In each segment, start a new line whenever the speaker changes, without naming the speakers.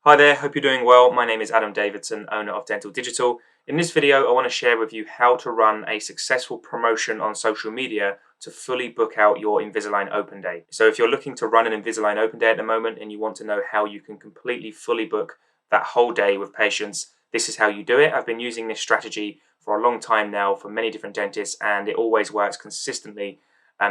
Hi there, hope you're doing well. My name is Adam Davidson, owner of Dental Digital. In this video, I want to share with you how to run a successful promotion on social media to fully book out your Invisalign open day. So if you're looking to run an Invisalign open day at the moment and you want to know how you can completely fully book that whole day with patients, this is how you do it. I've been using this strategy for a long time now for many different dentists, and it always works consistently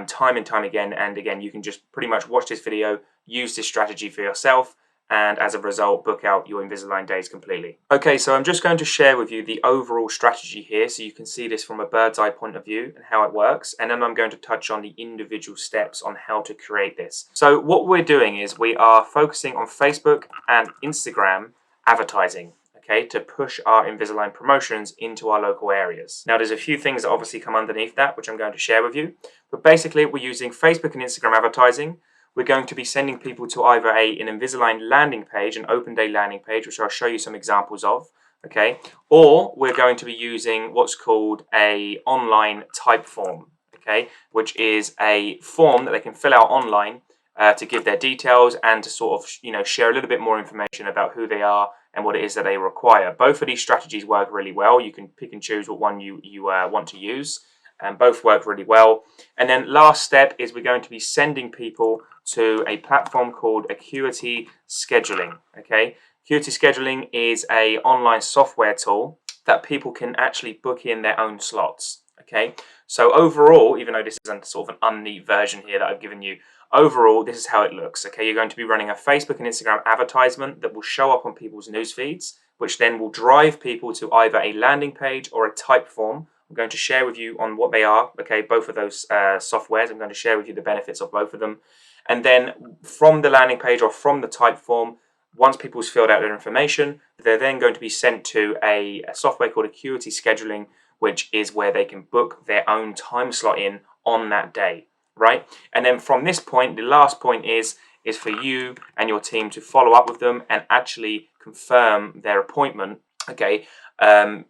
time and time again. And again, you can just pretty much watch this video, use this strategy for yourself, and as a result, book out your Invisalign days completely. Okay, so I'm just going to share with you the overall strategy here so you can see this from a bird's eye point of view and how it works, and then I'm going to touch on the individual steps on how to create this. So what we're doing is we are focusing on Facebook and Instagram advertising, okay, to push our Invisalign promotions into our local areas. Now there's a few things that obviously come underneath that which I'm going to share with you, but basically we're using Facebook and Instagram advertising. We're going to be sending people to either an Invisalign landing page, an open day landing page, which I'll show you some examples of, okay? Or we're going to be using what's called a online type form, okay? Which is a form that they can fill out online to give their details and to sort of, share a little bit more information about who they are and what it is that they require. Both of these strategies work really well. You can pick and choose what one you want to use, and both work really well. And then last step is we're going to be sending people to a platform called Acuity Scheduling. Okay, Acuity Scheduling is a online software tool that people can actually book in their own slots. Okay, so overall, even though this is sort of an unneat version here that I've given you, overall this is how it looks. Okay, you're going to be running a Facebook and Instagram advertisement that will show up on people's news feeds, which then will drive people to either a landing page or a type form. I'm going to share with you on what they are, okay, both of those softwares. I'm going to share with you the benefits of both of them. And then from the landing page or from the type form, once people's filled out their information, they're then going to be sent to a software called Acuity Scheduling, which is where they can book their own time slot in on that day, right? And then from this point, the last point is for you and your team to follow up with them and actually confirm their appointment, okay,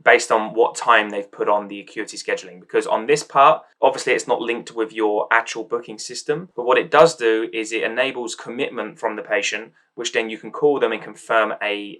based on what time they've put on the Acuity Scheduling. Because on this part, obviously it's not linked with your actual booking system, but what it does do is it enables commitment from the patient, which then you can call them and confirm a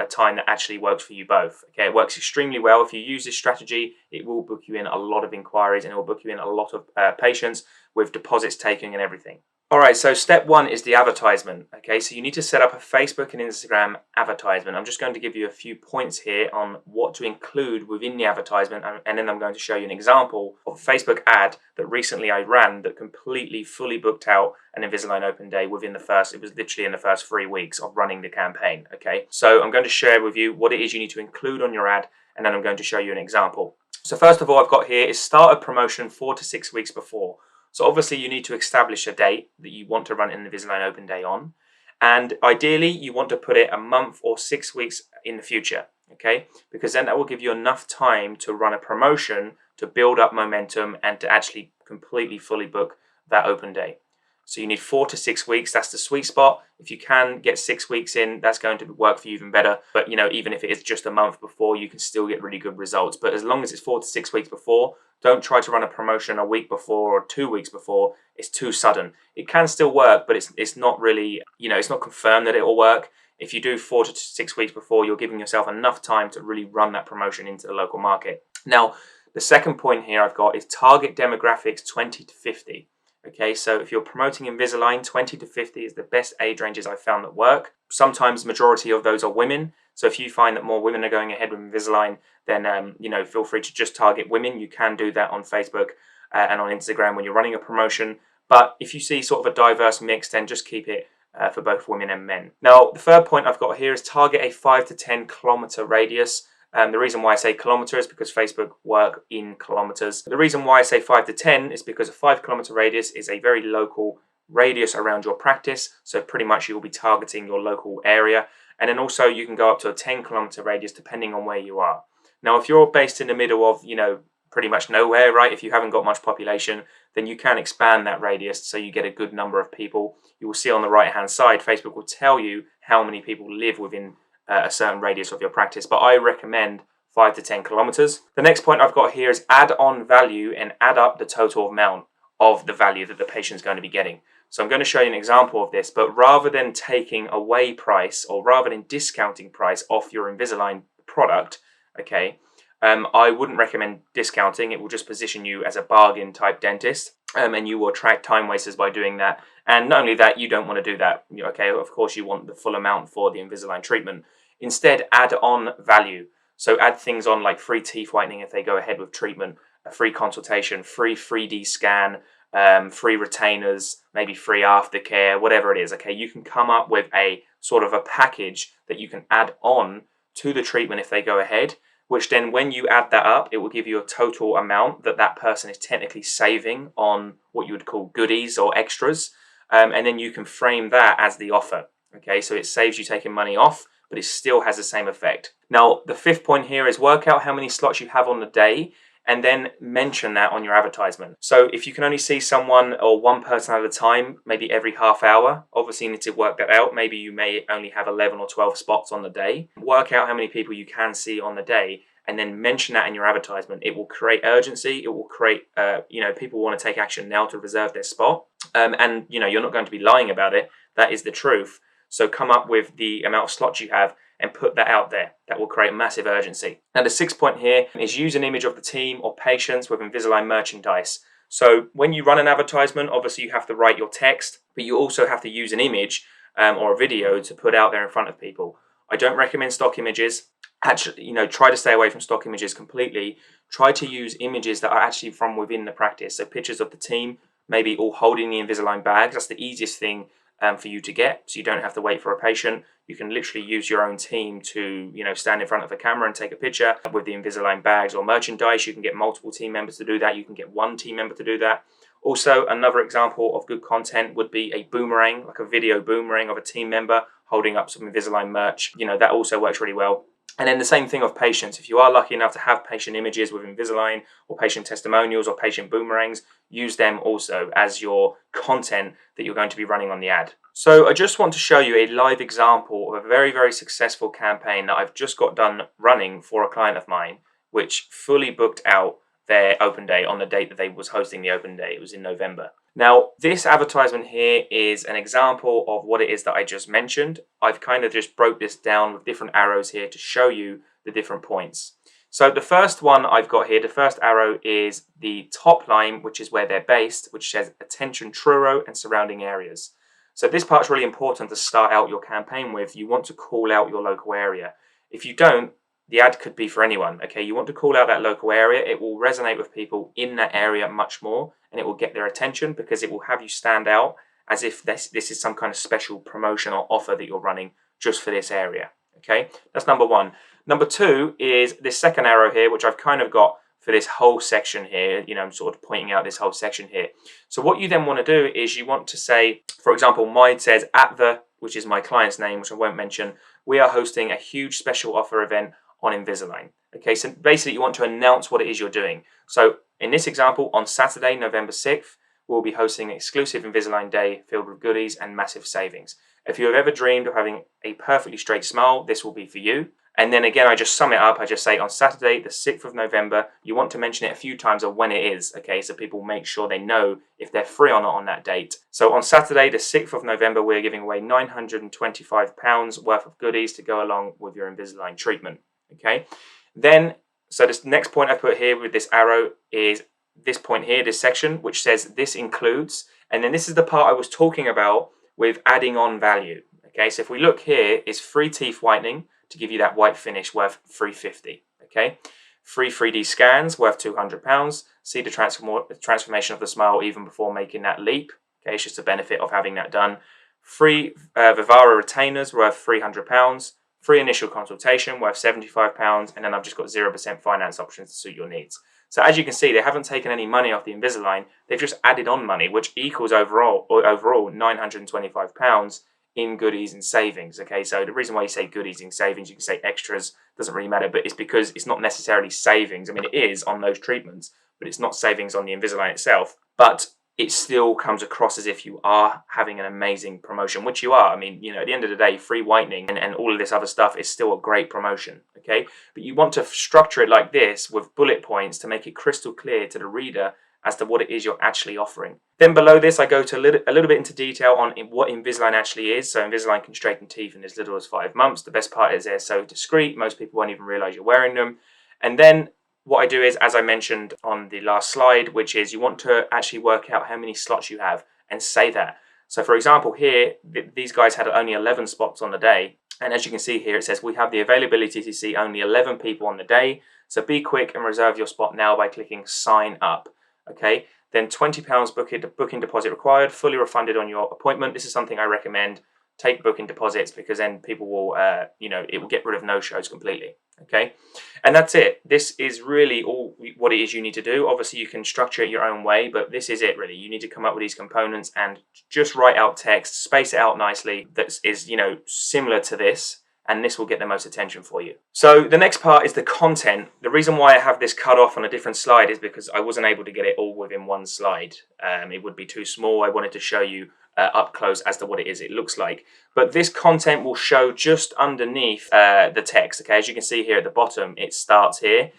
time that actually works for you both. Okay, it works extremely well. If you use this strategy, it will book you in a lot of inquiries and it will book you in a lot of patients with deposits taken and everything. All right, so step one is the advertisement. Okay, so you need to set up a Facebook and Instagram advertisement. I'm just going to give you a few points here on what to include within the advertisement, and then I'm going to show you an example of a Facebook ad that recently I ran that completely fully booked out an Invisalign open day within it was literally in the first 3 weeks of running the campaign. Okay, so I'm going to share with you what it is you need to include on your ad, and then I'm going to show you an example. So first of all, I've got here is start a promotion 4 to 6 weeks before. So obviously you need to establish a date that you want to run an Invisalign open day on. And ideally you want to put it a month or 6 weeks in the future, okay? Because then that will give you enough time to run a promotion to build up momentum and to actually completely fully book that open day. So you need 4 to 6 weeks. That's the sweet spot. If you can get 6 weeks in, that's going to work for you even better. But even if it is just a month before, you can still get really good results. But as long as it's 4 to 6 weeks before, don't try to run a promotion a week before or 2 weeks before. It's too sudden. It can still work, but it's not really, it's not confirmed that it will work. If you do 4 to 6 weeks before, you're giving yourself enough time to really run that promotion into the local market. Now, the second point here I've got is target demographics 20 to 50. Okay, so if you're promoting Invisalign, 20 to 50 is the best age ranges I've found that work. Sometimes majority of those are women. So if you find that more women are going ahead with Invisalign, then feel free to just target women. You can do that on Facebook and on Instagram when you're running a promotion. But if you see sort of a diverse mix, then just keep it for both women and men. Now, the third point I've got here is target a 5 to 10 kilometer radius. The reason why I say kilometre is because Facebook work in kilometres. The reason why I say 5 to 10 is because a 5 kilometre radius is a very local radius around your practice. So pretty much you will be targeting your local area. And then also you can go up to a 10 kilometre radius depending on where you are. Now, if you're based in the middle of, pretty much nowhere, right? If you haven't got much population, then you can expand that radius so you get a good number of people. You will see on the right-hand side, Facebook will tell you how many people live within a certain radius of your practice, but I recommend 5 to 10 kilometers. The next point I've got here is add on value and add up the total amount of the value that the patient is going to be getting. So I'm going to show you an example of this, but rather than taking away price or rather than discounting price off your Invisalign product, okay, I wouldn't recommend discounting. It will just position you as a bargain type dentist, and you will attract time wasters by doing that. And not only that, you don't want to do that. Okay, of course you want the full amount for the Invisalign treatment. Instead, add on value. So add things on like free teeth whitening if they go ahead with treatment, a free consultation, free 3D scan, free retainers, maybe free aftercare, whatever it is. Okay, you can come up with a sort of a package that you can add on to the treatment if they go ahead, which then when you add that up, it will give you a total amount that that person is technically saving on what you would call goodies or extras. And then you can frame that as the offer. Okay, so it saves you taking money off, but it still has the same effect. Now, the fifth point here is work out how many slots you have on the day and then mention that on your advertisement. So if you can only see someone or one person at a time, maybe every half hour, obviously you need to work that out. Maybe you may only have 11 or 12 spots on the day. Work out how many people you can see on the day and then mention that in your advertisement. It will create urgency. It will create, people want to take action now to reserve their spot. And you're not going to be lying about it. That is the truth. So come up with the amount of slots you have and put that out there. That will create massive urgency. Now the sixth point here is use an image of the team or patients with Invisalign merchandise. So when you run an advertisement, obviously you have to write your text, but you also have to use an image or a video to put out there in front of people. I don't recommend stock images. Actually, try to stay away from stock images completely. Try to use images that are actually from within the practice. So pictures of the team, maybe all holding the Invisalign bags. That's the easiest thing for you to get, so you don't have to wait for a patient. You can literally use your own team to stand in front of a camera and take a picture with the Invisalign bags or merchandise. You can get multiple team members to do that. You can get one team member to do that. Also, another example of good content would be a boomerang, like a video boomerang of a team member holding up some Invisalign merch. That also works really well. And then the same thing of patients. If you are lucky enough to have patient images with Invisalign or patient testimonials or patient boomerangs, use them also as your content that you're going to be running on the ad. So I just want to show you a live example of a very, very successful campaign that I've just got done running for a client of mine, which fully booked out their open day on the date that they was hosting the open day. It was in November. Now, this advertisement here is an example of what it is that I just mentioned. I've kind of just broke this down with different arrows here to show you the different points. So the first one I've got here, the first arrow is the top line, which is where they're based, which says attention Truro and surrounding areas. So this part's really important to start out your campaign with. You want to call out your local area. If you don't, the ad could be for anyone, okay? You want to call out that local area. It will resonate with people in that area much more, and it will get their attention because it will have you stand out as if this is some kind of special promotion or offer that you're running just for this area, okay? That's number one. Number two is this second arrow here, which I've kind of got for this whole section here. I'm sort of pointing out this whole section here. So what you then want to do is you want to say, for example, mine says which is my client's name, which I won't mention, we are hosting a huge special offer event on Invisalign. Okay, so basically you want to announce what it is you're doing. So in this example, on Saturday, November 6th, we'll be hosting an exclusive Invisalign day filled with goodies and massive savings. If you have ever dreamed of having a perfectly straight smile, this will be for you. And then again, I just sum it up. I just say on Saturday, the 6th of November, you want to mention it a few times of when it is, okay? So people make sure they know if they're free or not on that date. So on Saturday, the 6th of November, we're giving away £925 worth of goodies to go along with your Invisalign treatment, okay? Then, so this next point I put here with this arrow is this point here, this section, which says this includes, and then this is the part I was talking about with adding on value, okay? So if we look here, is free teeth whitening, to give you that white finish worth $350, okay? Free 3D scans worth £200. See the transformation of the smile even before making that leap, okay? It's just a benefit of having that done. Free Vivara retainers worth £300. Free initial consultation worth £75, and then I've just got 0% finance options to suit your needs. So as you can see, they haven't taken any money off the Invisalign. They've just added on money, which equals overall £925 in goodies and savings. Okay, so the reason why you say goodies and savings, you can say extras, doesn't really matter, but it's because it's not necessarily savings. I mean, it is on those treatments, but it's not savings on the Invisalign itself. But it still comes across as if you are having an amazing promotion, which you are. I mean, at the end of the day, free whitening and all of this other stuff is still a great promotion, okay? But you want to structure it like this with bullet points to make it crystal clear to the reader as to what it is you're actually offering. Then below this, I go to a little bit into detail on what Invisalign actually is. So Invisalign can straighten teeth in as little as 5 months. The best part is they're so discreet, most people won't even realize you're wearing them. And then what I do is, as I mentioned on the last slide, which is you want to actually work out how many slots you have and say that. So for example here, these guys had only 11 spots on the day. And as you can see here, it says we have the availability to see only 11 people on the day. So be quick and reserve your spot now by clicking sign up. Okay, then £20 booking deposit required, fully refunded on your appointment. This is something I recommend. Take booking deposits because then people will, it will get rid of no-shows completely. Okay, and that's it. This is really all what it is you need to do. Obviously, you can structure it your own way, but this is it really. You need to come up with these components and just write out text, space it out nicely that is, similar to this, and this will get the most attention for you. So the next part is the content. The reason why I have this cut off on a different slide is because I wasn't able to get it all within one slide. It would be too small. I wanted to show you up close as to what it looks like. But this content will show just underneath the text. Okay, as you can see here at the bottom, it starts here.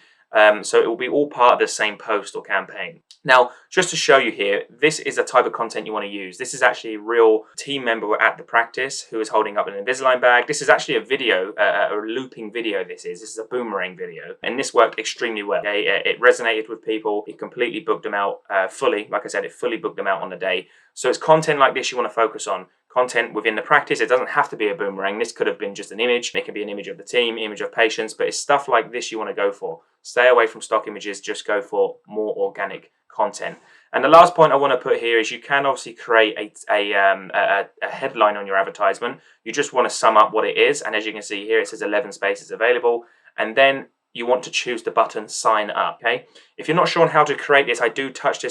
So it will be all part of the same post or campaign. Now, just to show you here, this is a type of content you want to use. This is actually a real team member at the practice who is holding up an Invisalign bag. This is actually a video, a looping video this is a boomerang video. And this worked extremely well. Okay? It resonated with people. It completely booked them out fully. Like I said, it fully booked them out on the day. So it's content like this you want to focus on. Content within the practice. It doesn't have to be a boomerang. This could have been just an image. It can be an image of the team, image of patients, but it's stuff like this you want to go for. Stay away from stock images. Just go for more organic content. And the last point I want to put here is you can obviously create a headline on your advertisement. You just want to sum up what it is. And as you can see here, it says 11 spaces available. And then you want to choose the button sign up. Okay, if you're not sure on how to create this, I do touch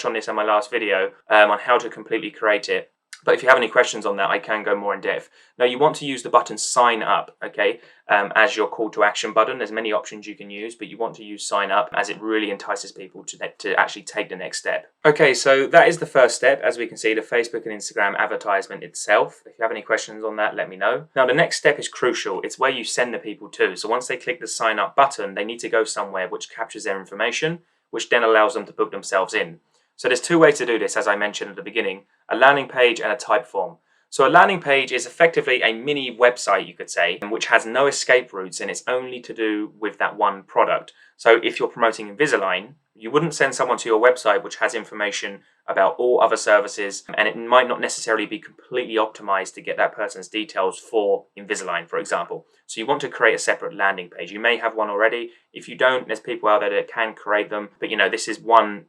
on this in my last video on how to completely create it. But if you have any questions on that, I can go more in depth. Now, you want to use the button sign up, okay, as your call to action button. There's many options you can use, but you want to use sign up as it really entices people to actually take the next step. Okay, so that is the first step. As we can see, the Facebook and Instagram advertisement itself. If you have any questions on that, let me know. Now, the next step is crucial. It's where you send the people to. So once they click the sign up button, they need to go somewhere which captures their information, which then allows them to book themselves in. So there's two ways to do this, as I mentioned at the beginning, a landing page and a type form. So a landing page is effectively a mini website, you could say, which has no escape routes and it's only to do with that one product. So if you're promoting Invisalign, you wouldn't send someone to your website which has information about all other services, and it might not necessarily be completely optimized to get that person's details for Invisalign, for example. So you want to create a separate landing page. You may have one already. If you don't, there's people out there that can create them. But this is one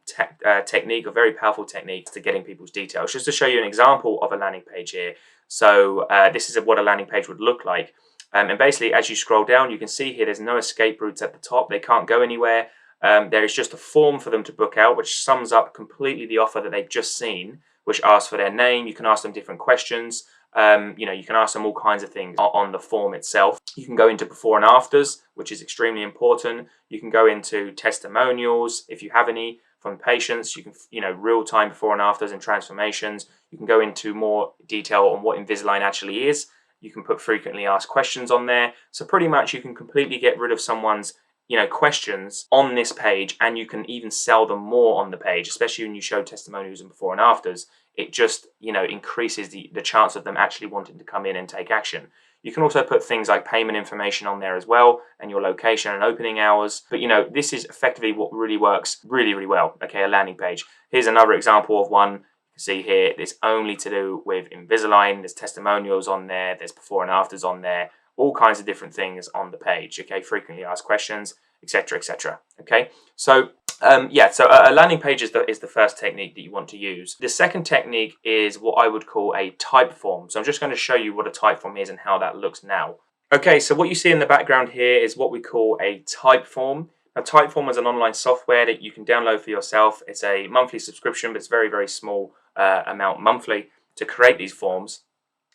technique, a very powerful technique to getting people's details. Just to show you an example of a landing page here. So this is what a landing page would look like. And basically, as you scroll down, you can see here there's no escape routes at the top. They can't go anywhere. There is just a form for them to book out, which sums up completely the offer that they've just seen, which asks for their name. You can ask them different questions. You can ask them all kinds of things on the form itself. You can go into before and afters, which is extremely important. You can go into testimonials, if you have any, from patients. You can, real-time before and afters and transformations. You can go into more detail on what Invisalign actually is. You can put frequently asked questions on there. So pretty much you can completely get rid of someone's questions on this page, and you can even sell them more on the page, especially when you show testimonials and before and afters. It just, increases the chance of them actually wanting to come in and take action. You can also put things like payment information on there as well, and your location and opening hours. But, this is effectively what really works really, really well. Okay, a landing page. Here's another example of one. You can see here, it's only to do with Invisalign. There's testimonials on there. There's before and afters on there. All kinds of different things on the page, okay, frequently asked questions, etc., etc. Okay, so so a landing page is the first technique that you want to use. The second technique is what I would call a type form. So I'm just going to show you what a type form is and how that looks now. Okay, so what you see in the background here is what we call a type form. Now, Typeform is an online software that you can download for yourself. It's a monthly subscription, but it's very, very small amount monthly to create these forms.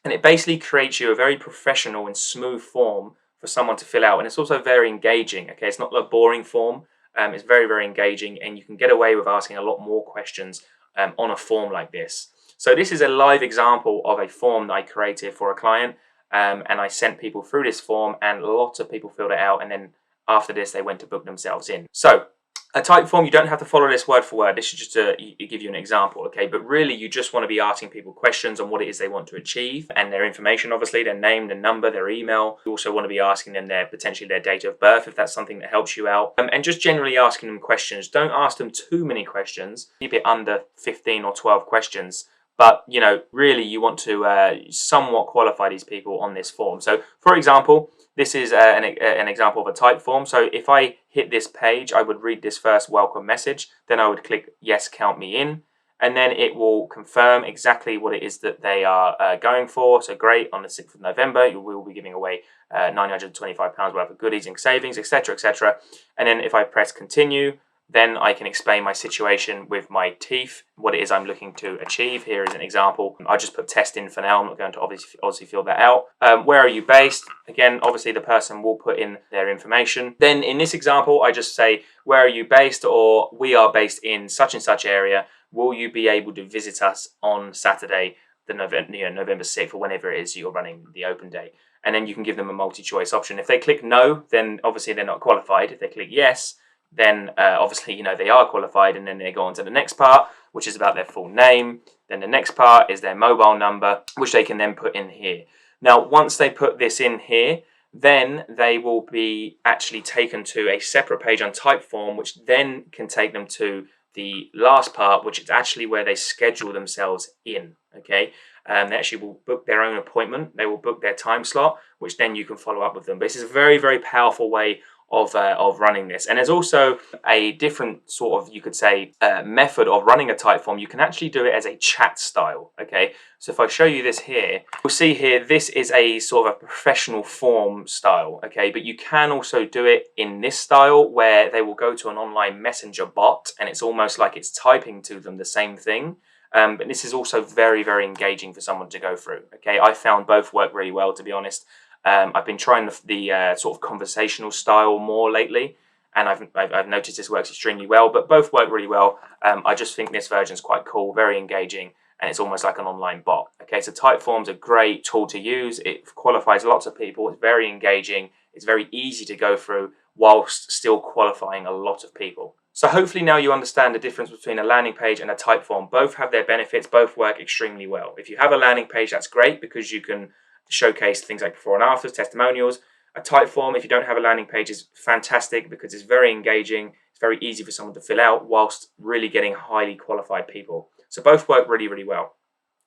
And it basically creates you a very professional and smooth form for someone to fill out. And it's also very engaging. Okay, it's not a boring form. It's very, very engaging, and you can get away with asking a lot more questions on a form like this. So this is a live example of a form that I created for a client, and I sent people through this form, and lots of people filled it out, and then after this they went to book themselves in. So A type form, you don't have to follow this word for word. This is just to give you an example, okay? But really, you just want to be asking people questions on what it is they want to achieve and their information, obviously, their name, their number, their email. You also want to be asking them potentially their date of birth, if that's something that helps you out. And just generally asking them questions. Don't ask them too many questions. Keep it under 15 or 12 questions. But, really you want to somewhat qualify these people on this form. So, for example, this is an example of a type form. So if I hit this page, I would read this first welcome message. Then I would click yes, count me in. And then it will confirm exactly what it is that they are going for. So great, on the 6th of November, we will be giving away £925 worth of goodies and savings, etc., etc. And then if I press continue, then I can explain my situation with my teeth, what it is I'm looking to achieve. Here is an example. I'll just put test in for now. I'm not going to obviously fill that out. Where are you based? Again, obviously the person will put in their information. Then in this example, I just say, where are you based? Or we are based in such and such area. Will you be able to visit us on Saturday, November 6th, or whenever it is you're running the open day? And then you can give them a multi-choice option. If they click no, then obviously they're not qualified. If they click yes, then obviously they are qualified, and then they go on to the next part, which is about their full name. Then the next part is their mobile number, which they can then put in here. Now once they put this in here, then they will be actually taken to a separate page on Typeform, which then can take them to the last part, which is actually where they schedule themselves in. Okay, they actually will book their own appointment. They will book their time slot, which then you can follow up with them. But this is a very, very powerful way of running this. And there's also a different sort of, you could say, method of running a type form. You can actually do it as a chat style. Okay, so if I show you this here, you'll see here this is a sort of a professional form style. Okay, but you can also do it in this style where they will go to an online messenger bot, and it's almost like it's typing to them the same thing. But this is also very, very engaging for someone to go through. Okay, I found both work really well, to be honest. I've been trying the sort of conversational style more lately, and I've noticed this works extremely well, but both work really well. I just think this version is quite cool, very engaging, and it's almost like an online bot. Okay, so Typeform's a great tool to use. It qualifies lots of people. It's very engaging. It's very easy to go through whilst still qualifying a lot of people. So hopefully now you understand the difference between a landing page and a Typeform. Both have their benefits. Both work extremely well. If you have a landing page, that's great because you can showcase things like before and afters, testimonials. A Typeform, if you don't have a landing page, is fantastic because it's very engaging. It's very easy for someone to fill out whilst really getting highly qualified people. So both work really, really well.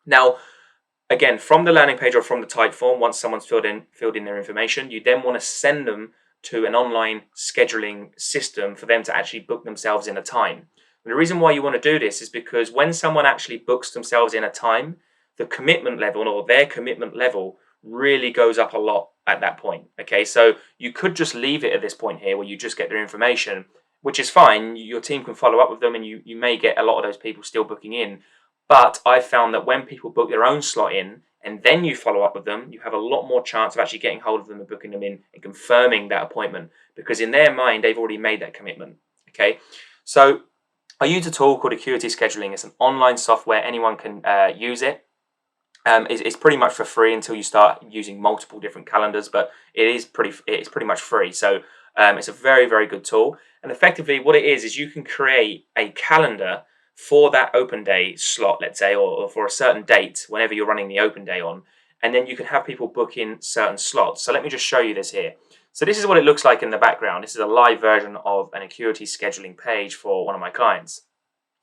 Now, again, from the landing page or from the Typeform, once someone's filled in their information, you then want to send them to an online scheduling system for them to actually book themselves in a time. And the reason why you want to do this is because when someone actually books themselves in a time, the commitment level or their commitment level really goes up a lot at that point. Okay, so you could just leave it at this point here where you just get their information, which is fine. Your team can follow up with them and you may get a lot of those people still booking in. But I've found that when people book their own slot in and then you follow up with them, you have a lot more chance of actually getting hold of them and booking them in and confirming that appointment, because in their mind, they've already made that commitment. Okay, so I use a tool called Acuity Scheduling. It's an online software. Anyone can use it. It's pretty much for free until you start using multiple different calendars, but it's pretty much free. So it's a very, very good tool. And effectively what it is you can create a calendar for that open day slot, let's say, or for a certain date whenever you're running the open day on, and then you can have people book in certain slots. So let me just show you this here. So this is what it looks like in the background. This is a live version of an Acuity scheduling page for one of my clients.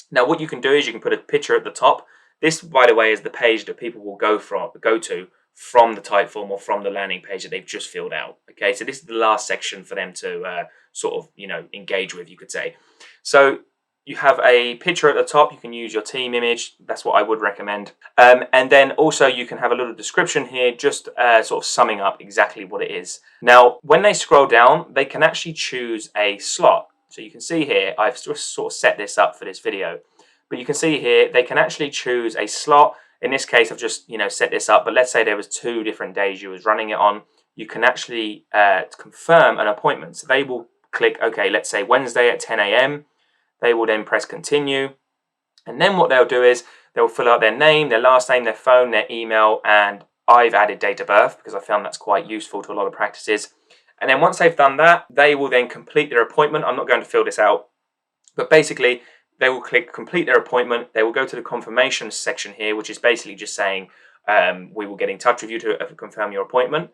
Now what you can do is you can put a picture at the top. This, by the way, is the page that people will go to from the Typeform or from the landing page that they've just filled out. Okay, so this is the last section for them to sort of engage with, you could say. So you have a picture at the top. You can use your team image. That's what I would recommend. And then also you can have a little description here, just sort of summing up exactly what it is. Now, when they scroll down, they can actually choose a slot. So you can see here, I've just sort of set this up for this video. But you can see here, they can actually choose a slot. In this case, I've just set this up. But let's say there was 2 different days you was running it on. You can actually confirm an appointment. So they will click, okay, let's say Wednesday at 10 a.m. They will then press continue. And then what they'll do is they'll fill out their name, their last name, their phone, their email, and I've added date of birth because I found that's quite useful to a lot of practices. And then once they've done that, they will then complete their appointment. I'm not going to fill this out But basically, they will click complete their appointment. They will go to the confirmation section here, which is basically just saying we will get in touch with you to confirm your appointment.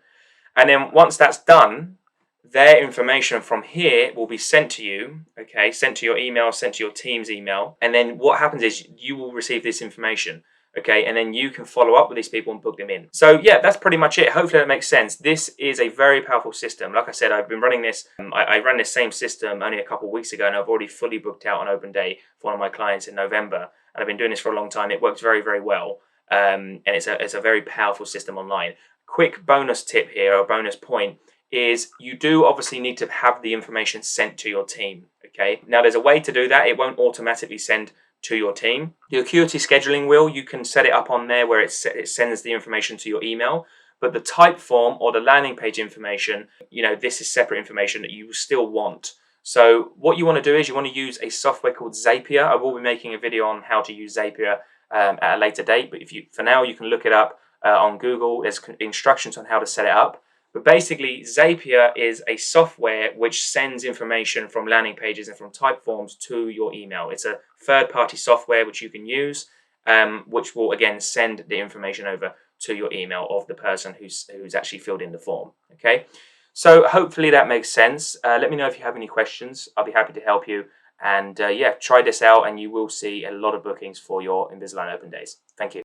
And then once that's done, their information from here will be sent to you, okay, sent to your email, sent to your team's email. And then what happens is you will receive this information, okay, and then you can follow up with these people and book them in. So yeah, that's pretty much it. Hopefully that makes sense. This is a very powerful system. Like I said, I've been running this. I ran this same system only a couple of weeks ago, and I've already fully booked out on open day for one of my clients in November. And I've been doing this for a long time. It works very, very well. And it's a very powerful system online. Quick bonus tip here, or bonus point, is you do obviously need to have the information sent to your team, okay? Now there's a way to do that. It won't automatically send to your team. The Acuity scheduling wheel, you can set it up on there where it sends the information to your email, but the type form or the landing page information, this is separate information that you still want. So what you want to do is you want to use a software called Zapier. I will be making a video on how to use Zapier at a later date, but for now you can look it up on Google. There's instructions on how to set it up. But basically, Zapier is a software which sends information from landing pages and from type forms to your email. It's a third-party software which you can use, which will again send the information over to your email of the person who's actually filled in the form. Okay, so hopefully that makes sense. Let me know if you have any questions. I'll be happy to help you. And yeah, try this out, and you will see a lot of bookings for your Invisalign open days. Thank you.